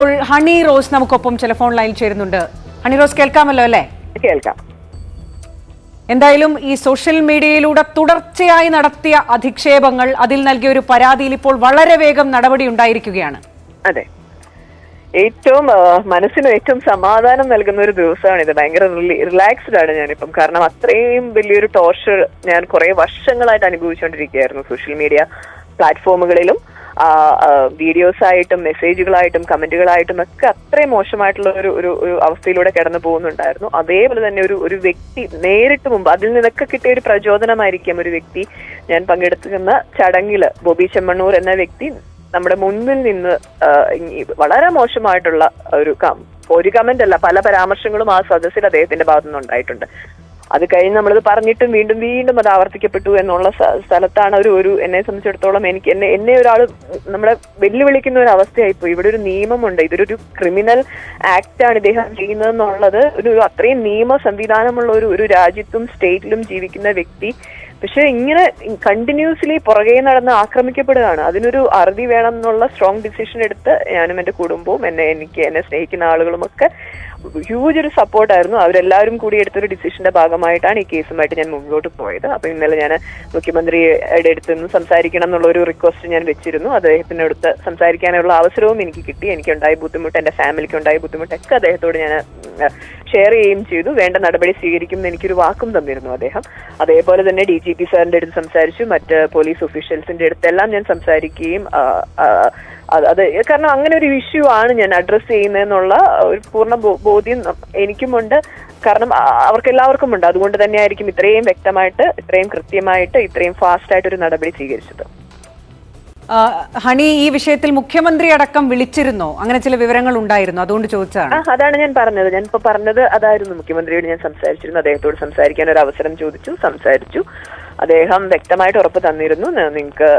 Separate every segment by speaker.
Speaker 1: ഹണി റോസ് നമുക്കൊപ്പം ടെലിഫോൺ ലൈനിൽ ചേരുന്നുണ്ട്. ഹണി റോസ് കേൾക്കാമല്ലോ അല്ലേ?
Speaker 2: കേൾക്കാം.
Speaker 1: എന്തായാലും ഈ സോഷ്യൽ മീഡിയയിലൂടെ തുടർച്ചയായി നടത്തിയ അധിക്ഷേപങ്ങൾ, അതിൽ നൽകിയ ഒരു പരാതിയിൽ ഇപ്പോൾ വളരെ വേഗം നടപടി ഉണ്ടായിരിക്കുകയാണ്.
Speaker 2: അതെ, ഏറ്റവും മനസ്സിന് ഏറ്റവും സമാധാനം നൽകുന്ന ഒരു ദിവസമാണിത്. ഭയങ്കര റിലാക്സ്ഡ് ആണ് ഞാനിപ്പം. കാരണം അത്രയും വലിയൊരു ടോർച്ചർ ഞാൻ കുറെ വർഷങ്ങളായിട്ട് അനുഭവിച്ചുകൊണ്ടിരിക്കുകയായിരുന്നു. സോഷ്യൽ മീഡിയ പ്ലാറ്റ്ഫോമുകളിലും വീഡിയോസ് ആയിട്ടും മെസ്സേജുകളായിട്ടും കമന്റുകളായിട്ടും ഒക്കെ അത്രയും മോശമായിട്ടുള്ള ഒരു അവസ്ഥയിലൂടെ കടന്നു പോകുന്നുണ്ടായിരുന്നു. അതേപോലെ തന്നെ ഒരു വ്യക്തി നേരിട്ട് മുമ്പ് അതിൽ നിന്നൊക്കെ കിട്ടിയ ഒരു പ്രചോദനമായിരിക്കും ഒരു വ്യക്തി ഞാൻ പങ്കെടുക്കുന്ന ചടങ്ങില് ബോബി ചെമ്മണ്ണൂർ എന്ന വ്യക്തി നമ്മുടെ മുൻപിൽ നിന്ന് വളരെ മോശമായിട്ടുള്ള ഒരു കമന്റ് അല്ല, പല പരാമർശങ്ങളും ആ സദസ്സിൽ അദ്ദേഹത്തിന്റെ ഭാഗത്തുനിന്ന് ഉണ്ടായിട്ടുണ്ട്. അത് കഴിഞ്ഞ് നമ്മളത് പറഞ്ഞിട്ടും വീണ്ടും വീണ്ടും അത് ആവർത്തിക്കപ്പെട്ടു എന്നുള്ള സ്ഥലത്താണ് ഒരു എന്നെ സംബന്ധിച്ചിടത്തോളം എന്നെ ഒരാൾ നമ്മളെ വെല്ലുവിളിക്കുന്ന ഒരു അവസ്ഥയായിപ്പോയി. ഇവിടെ ഒരു നിയമമുണ്ട്, ഇതൊരു ക്രിമിനൽ ആക്ട് ആണ് ഇദ്ദേഹം ചെയ്യുന്നതെന്നുള്ളത് ഒരു അത്രയും നിയമ സംവിധാനമുള്ള ഒരു രാജ്യത്തും സ്റ്റേറ്റിലും ജീവിക്കുന്ന വ്യക്തി പക്ഷെ ഇങ്ങനെ കണ്ടിന്യൂസ്ലി പുറകെ നടന്ന് ആക്രമിക്കപ്പെടുകയാണ്. അതിനൊരു അറുതി വേണം എന്നുള്ള സ്ട്രോങ് ഡിസിഷൻ എടുത്ത് ഞാനും എന്റെ കുടുംബവും എന്നെ സ്നേഹിക്കുന്ന ആളുകളുമൊക്കെ ഹ്യൂജ് ഒരു സപ്പോർട്ടായിരുന്നു. അവരെല്ലാവരും കൂടി എടുത്തൊരു ഡിസിഷന്റെ ഭാഗമായിട്ടാണ് ഈ കേസുമായിട്ട് ഞാൻ മുന്നോട്ട് പോയത്. അപ്പൊ ഇന്നലെ ഞാൻ മുഖ്യമന്ത്രിയുടെ അടുത്ത് നിന്ന് സംസാരിക്കണം എന്നുള്ള ഒരു റിക്വസ്റ്റ് ഞാൻ വെച്ചിരുന്നു. അദ്ദേഹത്തിന്റെ അടുത്ത് സംസാരിക്കാനുള്ള അവസരവും എനിക്ക് കിട്ടി. എനിക്കുണ്ടായ ബുദ്ധിമുട്ട്, എന്റെ ഫാമിലിക്ക് ഉണ്ടായ ബുദ്ധിമുട്ടൊക്കെ അദ്ദേഹത്തോട് ഞാൻ ഷെയർ ചെയ്യുകയും ചെയ്തു. വേണ്ട നടപടി സ്വീകരിക്കുമെന്ന് എനിക്കൊരു വാക്കും തന്നിരുന്നു അദ്ദേഹം. അതേപോലെ തന്നെ DGP സാറിന്റെ അടുത്ത് സംസാരിച്ചു, മറ്റ് പോലീസ് ഒഫീഷ്യൽസിന്റെ അടുത്തെല്ലാം ഞാൻ സംസാരിക്കുകയും അത് കാരണം അങ്ങനെ ഒരു ഇഷ്യൂ ആണ് ഞാൻ അഡ്രസ് ചെയ്യുന്നതെന്നുള്ള ഒരു പൂർണ്ണ ബോധ്യം എനിക്കുമുണ്ട്. കാരണം അവർക്കെല്ലാവർക്കും ഉണ്ട്. അതുകൊണ്ട് തന്നെയായിരിക്കും ഇത്രയും വ്യക്തമായിട്ട്, ഇത്രയും കൃത്യമായിട്ട്, ഇത്രയും ഫാസ്റ്റ് ആയിട്ട് ഒരു നടപടി സ്വീകരിച്ചത്.
Speaker 1: ഹണി, ഈ വിഷയത്തിൽ മുഖ്യമന്ത്രി അടക്കം വിളിച്ചിരുന്നോ? അങ്ങനെ ചില വിവരങ്ങൾ ഉണ്ടായിരുന്നു, അതുകൊണ്ട് ചോദിച്ചതാണ്.
Speaker 2: അതാണ് ഞാൻ പറഞ്ഞത്. ഞാനിപ്പോ പറഞ്ഞത് അതായിരുന്നു. മുഖ്യമന്ത്രിയോട് ഞാൻ സംസാരിച്ചിരുന്നു. അദ്ദേഹത്തോട് സംസാരിക്കാൻ ഒരു അവസരം ചോദിച്ചു, സംസാരിച്ചു. അദ്ദേഹം വ്യക്തമായിട്ട് ഉറപ്പ് തന്നിരുന്നു,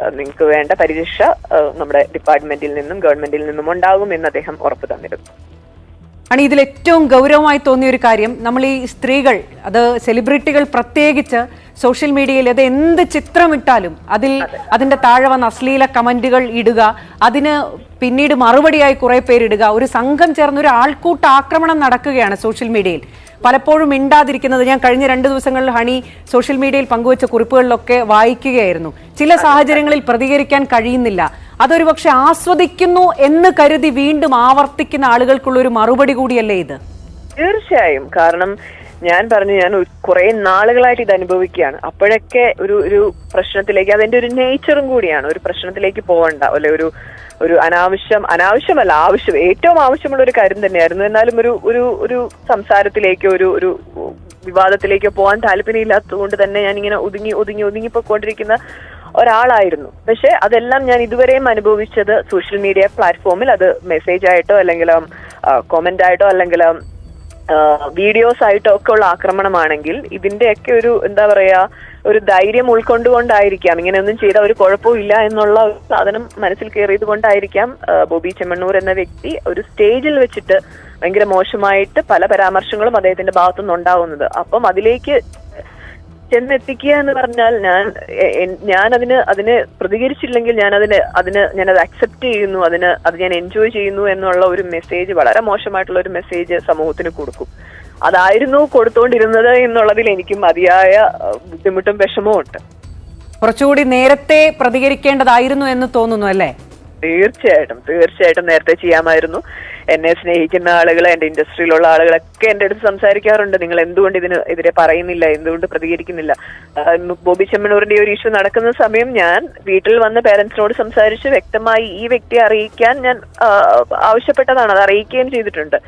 Speaker 2: നിങ്ങൾക്ക് വേണ്ട പരിരക്ഷ നമ്മുടെ ഡിപ്പാർട്ട്മെന്റിൽ നിന്നും ഗവൺമെന്റിൽ നിന്നും ഉണ്ടാകും എന്ന് അദ്ദേഹം ഉറപ്പ് തന്നിരുന്നു.
Speaker 1: ആണ് ഇതിൽ ഏറ്റവും ഗൗരവമായി തോന്നിയ ഒരു കാര്യം, നമ്മൾ ഈ സ്ത്രീകൾ, അത് സെലിബ്രിറ്റികൾ പ്രത്യേകിച്ച് സോഷ്യൽ മീഡിയയിൽ അത് എന്ത് ചിത്രമിട്ടാലും അതിന്റെ താഴെ വന്ന് അശ്ലീല കമന്റുകൾ ഇടുക, അതിന് പിന്നീട് മറുപടിയായി കുറെ പേരിടുക, ഒരു സംഘം ചേർന്ന് ഒരു ആൾക്കൂട്ട ആക്രമണം നടക്കുകയാണ് സോഷ്യൽ മീഡിയയിൽ. പലപ്പോഴും മിണ്ടാതിരിക്കുന്നത് ഞാൻ കഴിഞ്ഞ 2 ദിവസങ്ങളിൽ ഹണി സോഷ്യൽ മീഡിയയിൽ പങ്കുവച്ച കുറിപ്പുകളിലൊക്കെ വായിക്കുകയായിരുന്നു. ചില സാഹചര്യങ്ങളിൽ പ്രതികരിക്കാൻ കഴിയുന്നില്ല, അതൊരു പക്ഷെ ആസ്വദിക്കുന്നു എന്ന് കരുതി വീണ്ടും ആവർത്തിക്കുന്ന ആളുകൾക്കുള്ള ഒരു മറുപടി കൂടിയല്ലേ ഇത്?
Speaker 2: തീർച്ചയായും. കാരണം ഞാൻ കുറെ നാളുകളായിട്ട് ഇത് അനുഭവിക്കുകയാണ്. അപ്പോഴൊക്കെ ഒരു പ്രശ്നത്തിലേക്ക്, അതിന്റെ ഒരു നേച്ചറും കൂടിയാണ്, ഒരു പ്രശ്നത്തിലേക്ക് പോകണ്ട, അല്ലെ ഒരു അനാവശ്യമല്ല, ഏറ്റവും ആവശ്യമുള്ള ഒരു കാര്യം തന്നെയായിരുന്നു. എന്നാലും ഒരു സംസാരത്തിലേക്കോ ഒരു വിവാദത്തിലേക്കോ പോകാൻ താല്പര്യമില്ലാത്തതുകൊണ്ട് തന്നെ ഞാൻ ഇങ്ങനെ ഒതുങ്ങിപ്പോയിക്കൊണ്ടിരിക്കുന്ന ഒരാളായിരുന്നു. പക്ഷെ അതെല്ലാം ഞാൻ ഇതുവരെയും അനുഭവിച്ചത് സോഷ്യൽ മീഡിയ പ്ലാറ്റ്ഫോമിൽ, അത് മെസ്സേജ് ആയിട്ടോ അല്ലെങ്കിൽ കോമന്റ് ആയിട്ടോ അല്ലെങ്കിൽ വീഡിയോസ് ആയിട്ടോ ഒക്കെ ഉള്ള ആക്രമണമാണെങ്കിൽ ഇതിന്റെയൊക്കെ ഒരു ധൈര്യം ഉൾക്കൊണ്ടുകൊണ്ടായിരിക്കാം, ഇങ്ങനെയൊന്നും ചെയ്താൽ ഒരു കുഴപ്പവും ഇല്ല എന്നുള്ള ഒരു സാധനം മനസ്സിൽ കയറിയത് കൊണ്ടായിരിക്കാം ബോബി ചെമ്മണ്ണൂർ എന്ന വ്യക്തി ഒരു സ്റ്റേജിൽ വെച്ചിട്ട് ഭയങ്കര മോശമായിട്ട് പല പരാമർശങ്ങളും അദ്ദേഹത്തിന്റെ ഭാഗത്തുനിന്ന് ഉണ്ടാവുന്നത്. അപ്പം അതിലേക്ക് ചെന്നെത്തിക്കുക എന്ന് പറഞ്ഞാൽ ഞാൻ അതിന് പ്രതികരിച്ചില്ലെങ്കിൽ ഞാനത് അക്സെപ്റ്റ് ചെയ്യുന്നു, അത് ഞാൻ എൻജോയ് ചെയ്യുന്നു എന്നുള്ള ഒരു മെസ്സേജ്, വളരെ മോശമായിട്ടുള്ള ഒരു മെസ്സേജ് സമൂഹത്തിന് കൊടുക്കും. അതായിരുന്നു കൊടുത്തോണ്ടിരുന്നത് എന്നുള്ളതിൽ എനിക്ക് മതിയായ ബുദ്ധിമുട്ടും വിഷമവും ഉണ്ട്.
Speaker 1: കുറച്ചുകൂടി നേരത്തെ പ്രതികരിക്കേണ്ടതായിരുന്നു എന്ന് തോന്നുന്നു അല്ലേ?
Speaker 2: തീർച്ചയായിട്ടും നേരത്തെ ചെയ്യാമായിരുന്നു. എന്നെ സ്നേഹിക്കുന്ന ആളുകൾ, എന്റെ ഇൻഡസ്ട്രിയിലുള്ള ആളുകളൊക്കെ എന്റെ അടുത്ത് സംസാരിക്കാറുണ്ട്, നിങ്ങൾ എന്തുകൊണ്ട് ഇതിനെതിരെ പറയുന്നില്ല, എന്തുകൊണ്ട് പ്രതികരിക്കുന്നില്ല. ബോബി ചെമ്മണ്ണൂരിന്റെ ഒരു ഇഷ്യൂ നടക്കുന്ന സമയം ഞാൻ വീട്ടിൽ വന്ന് പേരൻസിനോട് സംസാരിച്ച് വ്യക്തമായി ഈ വ്യക്തിയെ അറിയിക്കാൻ ഞാൻ ആവശ്യപ്പെട്ടതാണ്, അത് അറിയിക്കുകയും ചെയ്തിട്ടുണ്ട്.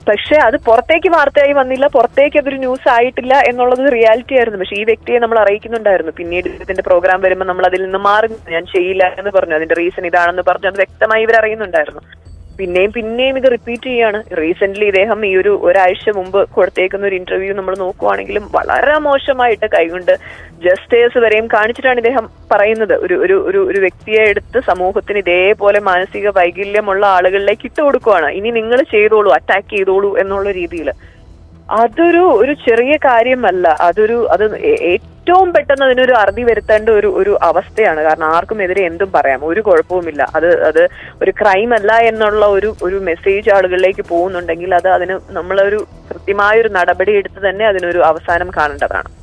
Speaker 2: പക്ഷെ അത് പുറത്തേക്ക് വാർത്തയായി വന്നില്ല, പുറത്തേക്ക് അതൊരു ന്യൂസ് ആയിട്ടില്ല എന്നുള്ളത് റിയാലിറ്റി ആയിരുന്നു. പക്ഷെ ഈ വ്യക്തിയെ നമ്മൾ അറിയിക്കുന്നുണ്ടായിരുന്നു. പിന്നീട് ഇതിന്റെ പ്രോഗ്രാം വരുമ്പോൾ നമ്മൾ അതിൽ നിന്ന് മാറി, ഞാൻ ചെയ്യില്ല എന്ന് പറഞ്ഞു, അതിന്റെ റീസൺ ഇതാണെന്ന് പറഞ്ഞു, അത് വ്യക്തമായി ഇവർ അറിയുന്നുണ്ടായിരുന്നു. പിന്നെയും ഇത് റിപ്പീറ്റ് ചെയ്യാണ്. റീസെന്റ് ഇദ്ദേഹം ഈ ഒരാഴ്ച മുമ്പ് കൊടുത്തേക്കുന്ന ഒരു ഇന്റർവ്യൂ നമ്മൾ നോക്കുവാണെങ്കിലും വളരെ മോശമായിട്ട് കൈകൊണ്ട് ജസ്റ്റേഴ്സ് വരെയും കാണിച്ചിട്ടാണ് ഇദ്ദേഹം പറയുന്നത്. ഒരു വ്യക്തിയെ എടുത്ത് സമൂഹത്തിന് ഇതേപോലെ മാനസിക വൈകല്യമുള്ള ആളുകളിലേക്ക് ഇട്ടുകൊടുക്കുവാണ്, ഇനി നിങ്ങൾ ചെയ്തോളൂ, അറ്റാക്ക് ചെയ്തോളൂ എന്നുള്ള രീതിയിൽ. ഒരു ചെറിയ കാര്യമല്ല. അത് ഏറ്റവും പെട്ടെന്ന് അതിനൊരു അറുതി വരുത്തേണ്ട ഒരു അവസ്ഥയാണ്. കാരണം ആർക്കും എതിരെ എന്തും പറയാം, ഒരു കുഴപ്പവുമില്ല. അത് ഒരു ക്രൈം അല്ല എന്നുള്ള ഒരു മെസ്സേജ് ആളുകളിലേക്ക് പോകുന്നുണ്ടെങ്കിൽ അതിന് നമ്മളൊരു കൃത്യമായൊരു നടപടി എടുത്ത് തന്നെ അതിനൊരു അവസാനം കാണേണ്ടതാണ്.